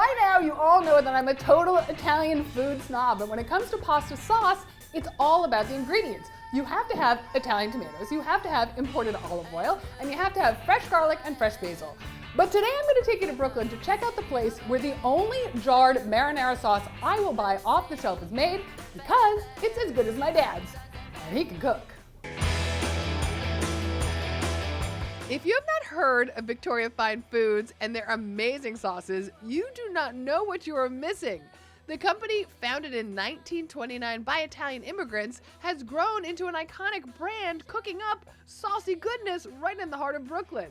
By now, you all know that I'm a total Italian food snob, but when it comes to pasta sauce, it's all about the ingredients. You have to have Italian tomatoes, you have to have imported olive oil, and you have to have fresh garlic and fresh basil. But today I'm going to take you to Brooklyn to check out the place where the only jarred marinara sauce I will buy off the shelf is made, because it's as good as my dad's, and he can cook. If you have not heard of Victoria Fine Foods and their amazing sauces, you do not know what you are missing. The company, founded in 1929 by Italian immigrants, has grown into an iconic brand cooking up saucy goodness right in the heart of Brooklyn.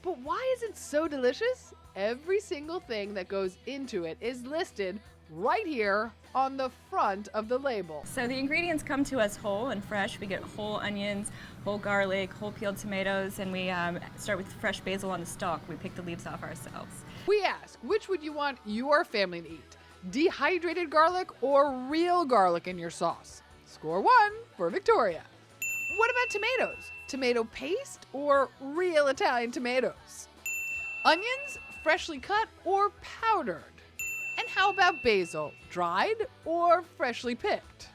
But why is it so delicious? Every single thing that goes into it is listed right here on the front of the label. So the ingredients come to us whole and fresh. We get whole onions, whole garlic, whole peeled tomatoes, and we start with fresh basil on the stalk. We pick the leaves off ourselves. We ask, which would you want your family to eat? Dehydrated garlic or real garlic in your sauce? Score 1 for Victoria. What about tomatoes? Tomato paste or real Italian tomatoes? Onions, freshly cut or powdered? And how about basil, dried or freshly picked?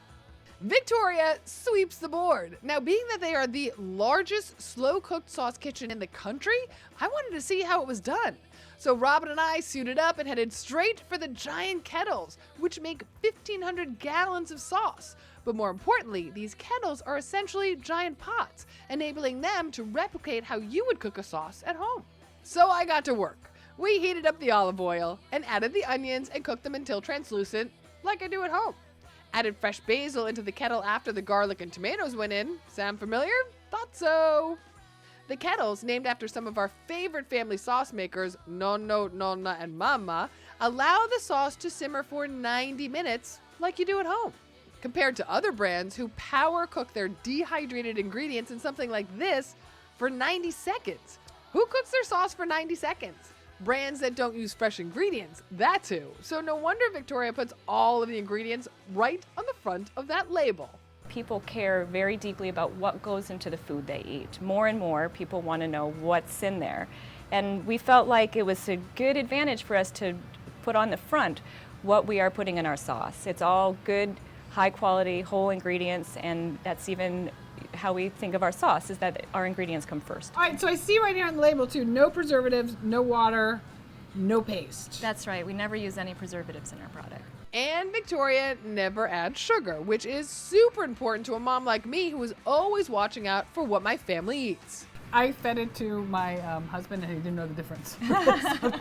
Victoria sweeps the board. Now, being that they are the largest slow-cooked sauce kitchen in the country, I wanted to see how it was done. So Robin and I suited up and headed straight for the giant kettles, which make 1,500 gallons of sauce. But more importantly, these kettles are essentially giant pots, enabling them to replicate how you would cook a sauce at home. So I got to work. We heated up the olive oil and added the onions and cooked them until translucent, like I do at home. Added fresh basil into the kettle after the garlic and tomatoes went in. Sound familiar? Thought so. The kettles, named after some of our favorite family sauce makers, Nonno, Nonna, and Mamma, allow the sauce to simmer for 90 minutes like you do at home. Compared to other brands who power cook their dehydrated ingredients in something like this for 90 seconds. Who cooks their sauce for 90 seconds? Brands that don't use fresh ingredients, that's who. So no wonder Victoria puts all of the ingredients right on the front of that label. People care very deeply about what goes into the food they eat. More and more people want to know what's in there. And we felt like it was a good advantage for us to put on the front what we are putting in our sauce. It's all good, high quality, whole ingredients, and that's even how we think of our sauce, is that our ingredients come first. All right, so I see right here on the label too, no preservatives, no water, no paste. That's right, we never use any preservatives in our product. And Victoria never adds sugar, which is super important to a mom like me who is always watching out for what my family eats. I fed it to my husband and he didn't know the difference. So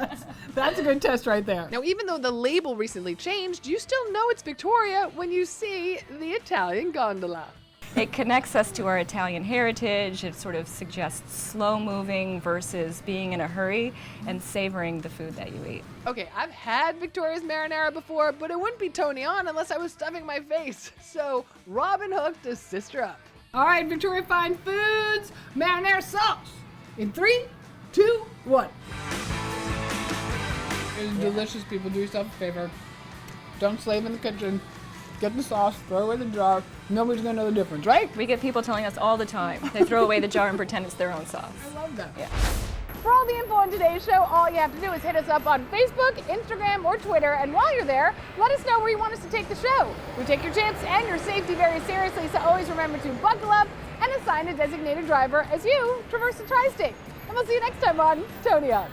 that's a good test right there. Now, even though the label recently changed, you still know it's Victoria when you see the Italian gondola. It connects us to our Italian heritage. It sort of suggests slow moving versus being in a hurry and savoring the food that you eat. Okay, I've had Victoria's marinara before, but it wouldn't be Toni On unless I was stuffing my face. So Robin hooked a sister up. All right, Victoria Fine Foods marinara sauce. In 3, 2, 1. It's delicious, people. Do yourself a favor. Don't slave in the kitchen. Get the sauce, throw away the jar. Nobody's gonna know the difference, right? We get people telling us all the time. They throw away the jar and pretend it's their own sauce. I love that. Yeah. For all the info on today's show, all you have to do is hit us up on Facebook, Instagram, or Twitter. And while you're there, let us know where you want us to take the show. We take your tips and your safety very seriously, so always remember to buckle up and assign a designated driver as you traverse the tri-state. And we'll see you next time on Toni On.